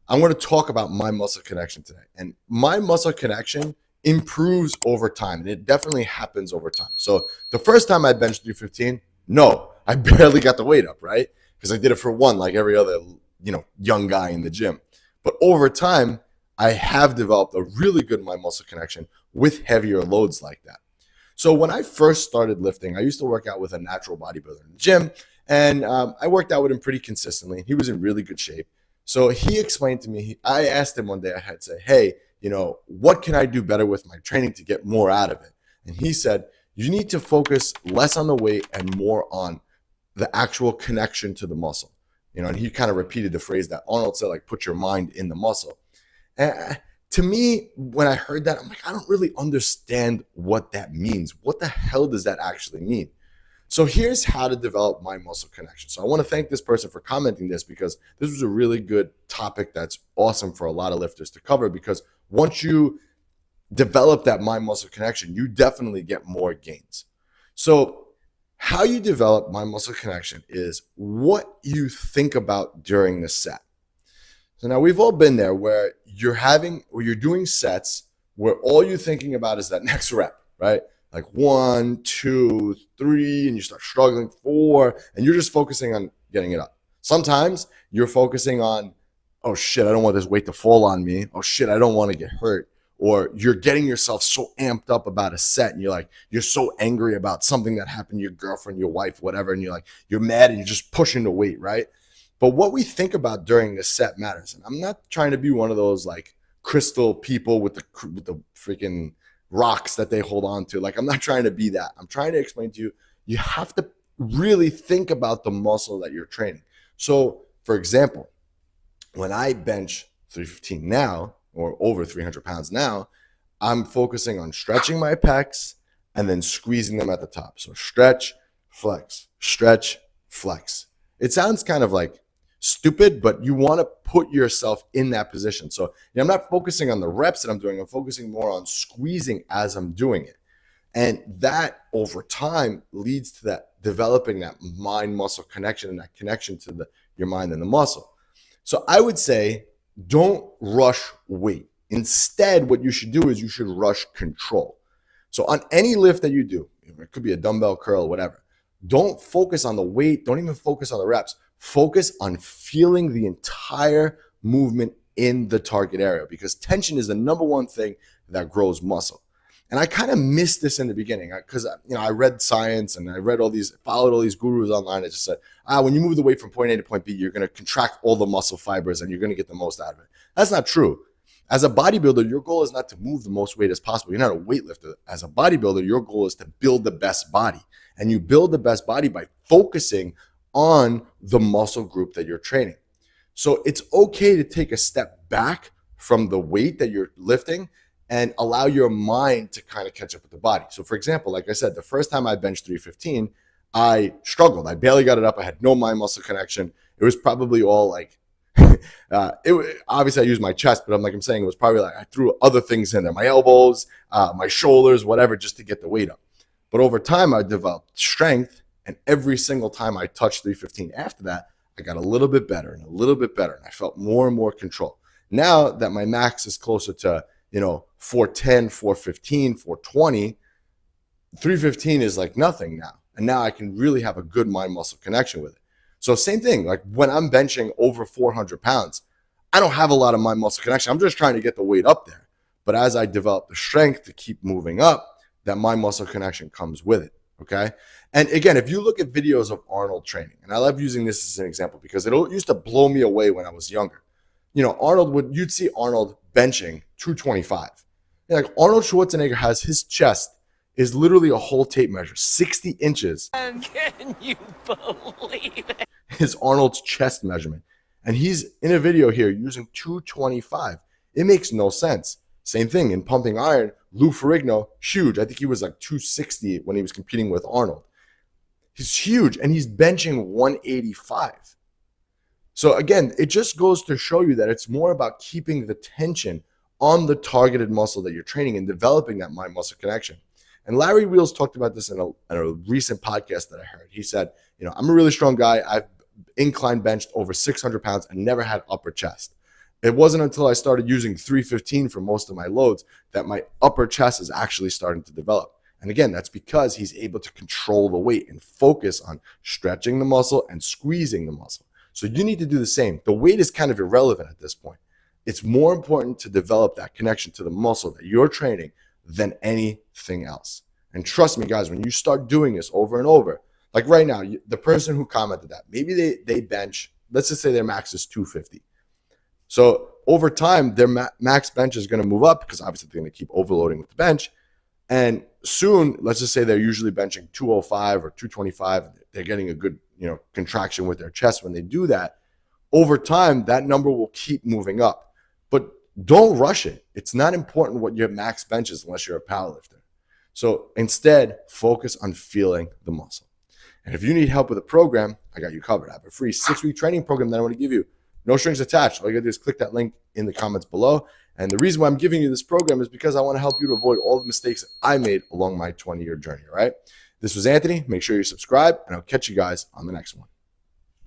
I'm going to talk about my muscle connection today. And my muscle connection improves over time. And it definitely happens over time. So the first time I benched 315, no, I barely got the weight up, right? Because I did it for one, like every other, young guy in the gym. But over time, I have developed a really good mind muscle connection with heavier loads like that. So when I first started lifting, I used to work out with a natural bodybuilder in the gym, and I worked out with him pretty consistently. He was in really good shape. So he explained to me, I asked him one day, I had to say, hey, what can I do better with my training to get more out of it? And he said, you need to focus less on the weight and more on the actual connection to the muscle. And he kind of repeated the phrase that Arnold said, like, put your mind in the muscle. And to me, when I heard that, I'm like, I don't really understand what that means. What the hell does that actually mean? So here's how to develop mind muscle connection. So I want to thank this person for commenting this, because this was a really good topic that's awesome for a lot of lifters to cover, because once you develop that mind muscle connection, you definitely get more gains. So how you develop mind muscle connection is what you think about during the set. So now we've all been there where you're doing sets where all you're thinking about is that next rep, right? Like 1, 2, 3, and you start struggling, 4, and you're just focusing on getting it up. Sometimes you're focusing on, oh shit, I don't want this weight to fall on me. Oh shit, I don't want to get hurt. Or you're getting yourself so amped up about a set, and you're so angry about something that happened to your girlfriend, your wife, whatever, and you're mad and you're just pushing the weight, right? But what we think about during the set matters. And I'm not trying to be one of those like crystal people with the freaking rocks that they hold on to. Like, I'm not trying to be that. I'm trying to explain to you, you have to really think about the muscle that you're training. So for example, when I bench 315 now, or over 300 pounds now, I'm focusing on stretching my pecs and then squeezing them at the top. So stretch, flex, stretch, flex. It sounds kind of like stupid, but you want to put yourself in that position. So I'm not focusing on the reps that I'm doing. I'm focusing more on squeezing as I'm doing it. And that over time leads to that developing that mind muscle connection and that connection to your mind and the muscle. So I would say, don't rush weight. Instead, what you should do is you should rush control. So on any lift that you do, it could be a dumbbell curl, whatever, don't focus on the weight. Don't even focus on the reps. Focus on feeling the entire movement in the target area, because tension is the number one thing that grows muscle. And I kind of missed this in the beginning because I read science and I followed all these gurus online. I just said, when you move the weight from point A to point B, you're going to contract all the muscle fibers and you're going to get the most out of it. That's not true. As a bodybuilder, your goal is not to move the most weight as possible. You're not a weightlifter. As a bodybuilder, your goal is to build the best body. And you build the best body by focusing on the muscle group that you're training. So it's okay to take a step back from the weight that you're lifting and allow your mind to kind of catch up with the body. So for example, like I said, the first time I benched 315, I struggled. I barely got it up. I had no mind muscle connection. It was probably all like, obviously I used my chest, but I'm saying it was probably like I threw other things in there, my elbows, my shoulders, whatever, just to get the weight up. But over time, I developed strength, and every single time I touched 315 after that, I got a little bit better and a little bit better, and I felt more and more control. Now that my max is closer to 410, 415, 420, 315 is like nothing now. And now I can really have a good mind muscle connection with it. So same thing, like when I'm benching over 400 pounds, I don't have a lot of mind muscle connection. I'm just trying to get the weight up there. But as I develop the strength to keep moving up, that mind muscle connection comes with it. Okay. And again, if you look at videos of Arnold training, and I love using this as an example because it used to blow me away when I was younger. You'd see Arnold benching 225. Like Arnold Schwarzenegger has his chest is literally a whole tape measure, 60 inches. Can you believe it? Is Arnold's chest measurement. And he's in a video here using 225. It makes no sense. Same thing in pumping iron. Lou Ferrigno, huge. I think he was like 260 when he was competing with Arnold. He's huge, and he's benching 185. So again, it just goes to show you that it's more about keeping the tension on the targeted muscle that you're training and developing that mind muscle connection. And Larry Wheels talked about this in a recent podcast that I heard. He said, I'm a really strong guy. I've incline benched over 600 pounds and never had upper chest. It wasn't until I started using 315 for most of my loads that my upper chest is actually starting to develop. And again, that's because he's able to control the weight and focus on stretching the muscle and squeezing the muscle. So you need to do the same. The weight is kind of irrelevant at this point. It's more important to develop that connection to the muscle that you're training than anything else. And trust me, guys, when you start doing this over and over, like right now, the person who commented that, maybe they bench, let's just say their max is 250. So over time, their max bench is going to move up because obviously they're going to keep overloading with the bench. And soon, let's just say they're usually benching 205 or 225. They're getting a good, contraction with their chest when they do that. Over time, that number will keep moving up. But don't rush it. It's not important what your max bench is unless you're a powerlifter. So instead, focus on feeling the muscle. And if you need help with a program, I got you covered. I have a free 6-week training program that I want to give you. No strings attached. All you got to do is click that link in the comments below. And the reason why I'm giving you this program is because I want to help you to avoid all the mistakes that I made along my 20-year journey, all right? This was Anthony. Make sure you subscribe, and I'll catch you guys on the next one.